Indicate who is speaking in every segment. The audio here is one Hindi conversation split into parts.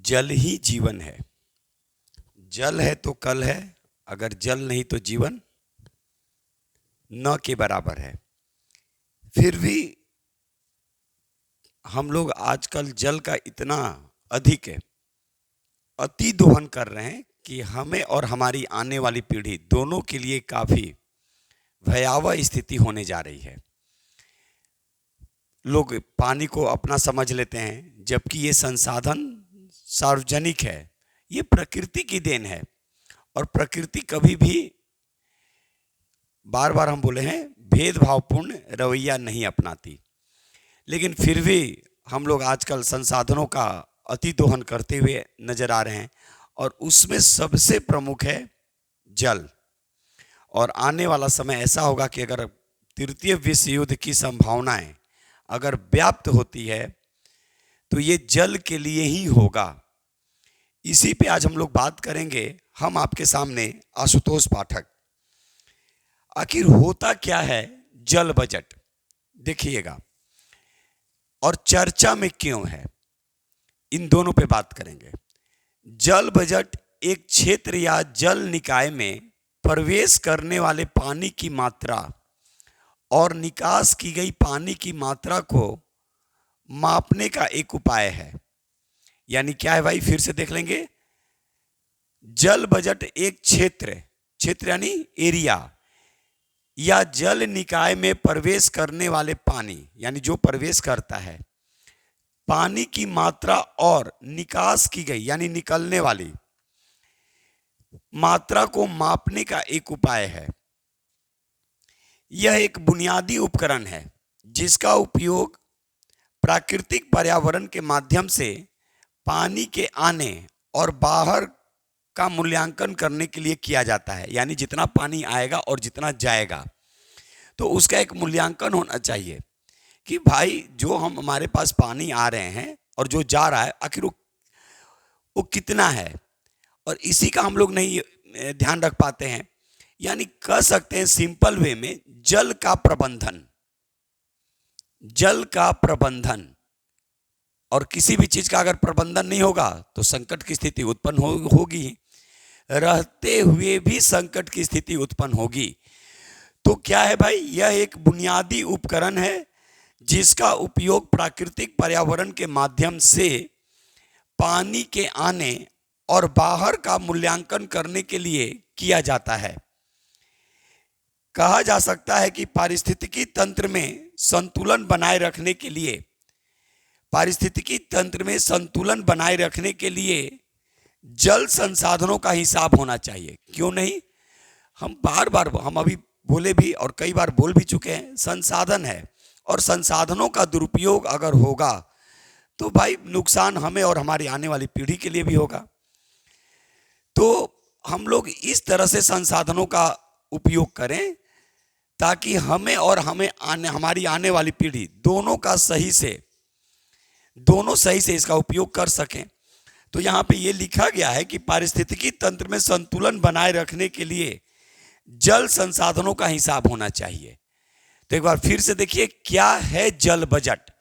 Speaker 1: जल ही जीवन है। जल है तो कल है, अगर जल नहीं तो जीवन न के बराबर है। फिर भी हम लोग आजकल जल का इतना अधिक है, अति दोहन कर रहे हैं कि हमें और हमारी आने वाली पीढ़ी दोनों के लिए काफी भयावह स्थिति होने जा रही है। लोग पानी को अपना समझ लेते हैं, जबकि ये संसाधन सार्वजनिक है, ये प्रकृति की देन है। और प्रकृति कभी भी, बार बार हम बोले हैं, भेदभावपूर्ण रवैया नहीं अपनाती। लेकिन फिर भी हम लोग आजकल संसाधनों का अति दोहन करते हुए नजर आ रहे हैं, और उसमें सबसे प्रमुख है जल। और आने वाला समय ऐसा होगा कि अगर तृतीय विश्व युद्ध की संभावनाएं अगर व्याप्त होती है तो ये जल के लिए ही होगा। इसी पे आज हम लोग बात करेंगे। हम आपके सामने आशुतोष पाठक। आखिर होता क्या है जल बजट, देखिएगा, और चर्चा में क्यों है, इन दोनों पे बात करेंगे। जल बजट एक क्षेत्र या जल निकाय में प्रवेश करने वाले पानी की मात्रा और निकास की गई पानी की मात्रा को मापने का एक उपाय है। यानी क्या है भाई, फिर से देख लेंगे। जल बजट एक क्षेत्र, क्षेत्र यानी एरिया, या जल निकाय में प्रवेश करने वाले पानी, यानी जो प्रवेश करता है, पानी की मात्रा और निकास की गई यानी निकलने वाली मात्रा को मापने का एक उपाय है। यह एक बुनियादी उपकरण है जिसका उपयोग प्राकृतिक पर्यावरण के माध्यम से पानी के आने और बाहर का मूल्यांकन करने के लिए किया जाता है। यानी जितना पानी आएगा और जितना जाएगा, तो उसका एक मूल्यांकन होना चाहिए कि भाई जो हमारे पास पानी आ रहे हैं और जो जा रहा है, आखिर वो कितना है। और इसी का हम लोग नहीं ध्यान रख पाते हैं। यानी कह सकते हैं सिंपल वे में, जल का प्रबंधन। जल का प्रबंधन, और किसी भी चीज का अगर प्रबंधन नहीं होगा तो संकट की स्थिति उत्पन्न होगी, रहते हुए भी संकट की स्थिति उत्पन्न होगी। तो क्या है भाई, यह एक बुनियादी उपकरण है जिसका उपयोग प्राकृतिक पर्यावरण के माध्यम से पानी के आने और बाहर का मूल्यांकन करने के लिए किया जाता है। कहा जा सकता है कि पारिस्थितिकी तंत्र में संतुलन बनाए रखने के लिए, पारिस्थितिकी तंत्र में संतुलन बनाए रखने के लिए जल संसाधनों का हिसाब होना चाहिए। क्यों नहीं, हम बार बार, हम अभी बोले भी और कई बार बोल भी चुके हैं, संसाधन है, और संसाधनों का दुरुपयोग अगर होगा तो भाई नुकसान हमें और हमारी आने वाली पीढ़ी के लिए भी होगा। तो हम लोग इस तरह से संसाधनों का उपयोग करें ताकि हमें और हमारी आने वाली पीढ़ी दोनों सही से इसका उपयोग कर सकें। तो यहाँ पे ये लिखा गया है कि पारिस्थितिकी तंत्र में संतुलन बनाए रखने के लिए जल संसाधनों का हिसाब होना चाहिए। तो एक बार फिर से देखिए, क्या है जल बजट।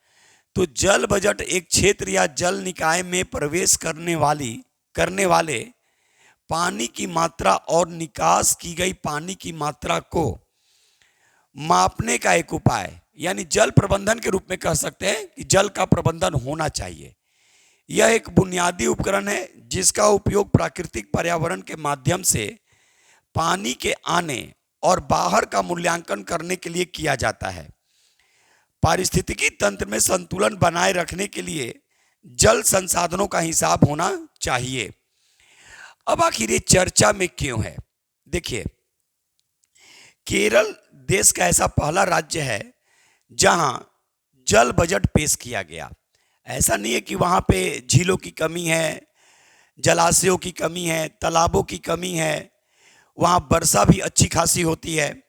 Speaker 1: तो जल बजट एक क्षेत्र या जल निकाय में प्रवेश करने वाले पानी की मात्रा और निकास की गई पानी की मात्रा को मापने का एक उपाय, यानी जल प्रबंधन के रूप में कह सकते हैं कि जल का प्रबंधन होना चाहिए। यह एक बुनियादी उपकरण है जिसका उपयोग प्राकृतिक पर्यावरण के माध्यम से पानी के आने और बाहर का मूल्यांकन करने के लिए किया जाता है। पारिस्थितिकी तंत्र में संतुलन बनाए रखने के लिए जल संसाधनों का हिसाब होना चाहिए। अब आखिर ये चर्चा में क्यों है, देखिए, केरल देश का ऐसा पहला राज्य है जहां जल बजट पेश किया गया। ऐसा नहीं है कि वहां पे झीलों की कमी है, जलाशयों की कमी है, तालाबों की कमी है, वहां वर्षा भी अच्छी खासी होती है,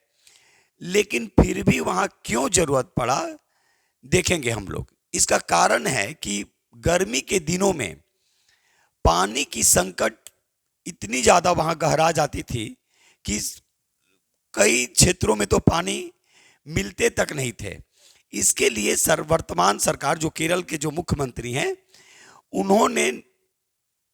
Speaker 1: लेकिन फिर भी वहां क्यों जरूरत पड़ा, देखेंगे हम लोग। इसका कारण है कि गर्मी के दिनों में पानी की संकट इतनी ज्यादा वहां गहरा जाती थी कि कई क्षेत्रों में तो पानी मिलते तक नहीं थे। इसके लिए वर्तमान सरकार, जो केरल के जो मुख्यमंत्री हैं, उन्होंने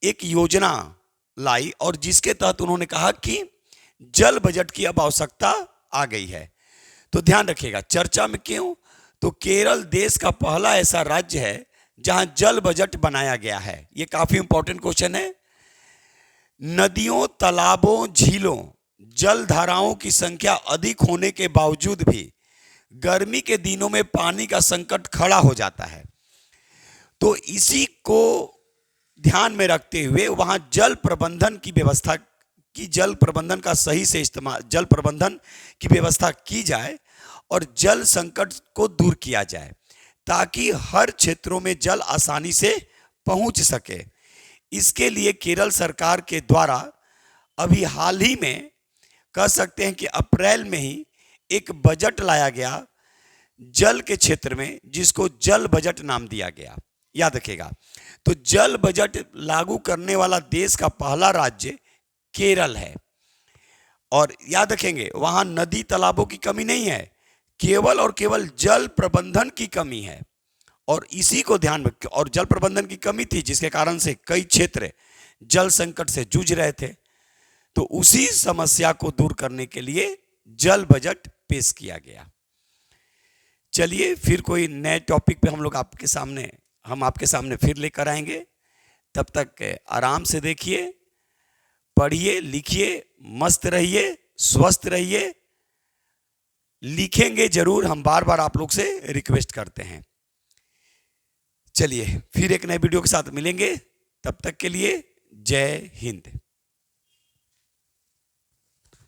Speaker 1: एक योजना लाई और जिसके तहत उन्होंने कहा कि जल बजट की अब आवश्यकता आ गई है। तो ध्यान रखिएगा, चर्चा में क्यों, तो केरल देश का पहला ऐसा राज्य है जहां जल बजट बनाया गया है। यह काफी इंपॉर्टेंट क्वेश्चन है। नदियों, तालाबों, झीलों, जल धाराओं की संख्या अधिक होने के बावजूद भी गर्मी के दिनों में पानी का संकट खड़ा हो जाता है। तो इसी को ध्यान में रखते हुए वहां जल प्रबंधन की व्यवस्था की, जल प्रबंधन का सही से इस्तेमाल, जल प्रबंधन की व्यवस्था की जाए और जल संकट को दूर किया जाए ताकि हर क्षेत्रों में जल आसानी से पहुंच सके। इसके लिए केरल सरकार के द्वारा अभी हाल ही में कह सकते हैं कि अप्रैल में ही एक बजट लाया गया जल के क्षेत्र में, जिसको जल बजट नाम दिया गया। याद रखिएगा, तो जल बजट लागू करने वाला देश का पहला राज्य केरल है। और याद रखेंगे, वहां नदी तालाबों की कमी नहीं है, केवल और केवल जल प्रबंधन की कमी है। और इसी को ध्यान में, और जल प्रबंधन की कमी थी जिसके कारण से कई क्षेत्र जल संकट से जूझ रहे थे। तो उसी समस्या को दूर करने के लिए जल बजट पेश किया गया। चलिए फिर कोई नए टॉपिक पे हम आपके सामने फिर लेकर आएंगे। तब तक आराम से देखिए, पढ़िए, लिखिए, मस्त रहिए, स्वस्थ रहिए। लिखेंगे जरूर, हम बार बार आप लोग से रिक्वेस्ट करते हैं। चलिए फिर एक नए वीडियो के साथ मिलेंगे, तब तक के लिए जय हिंद।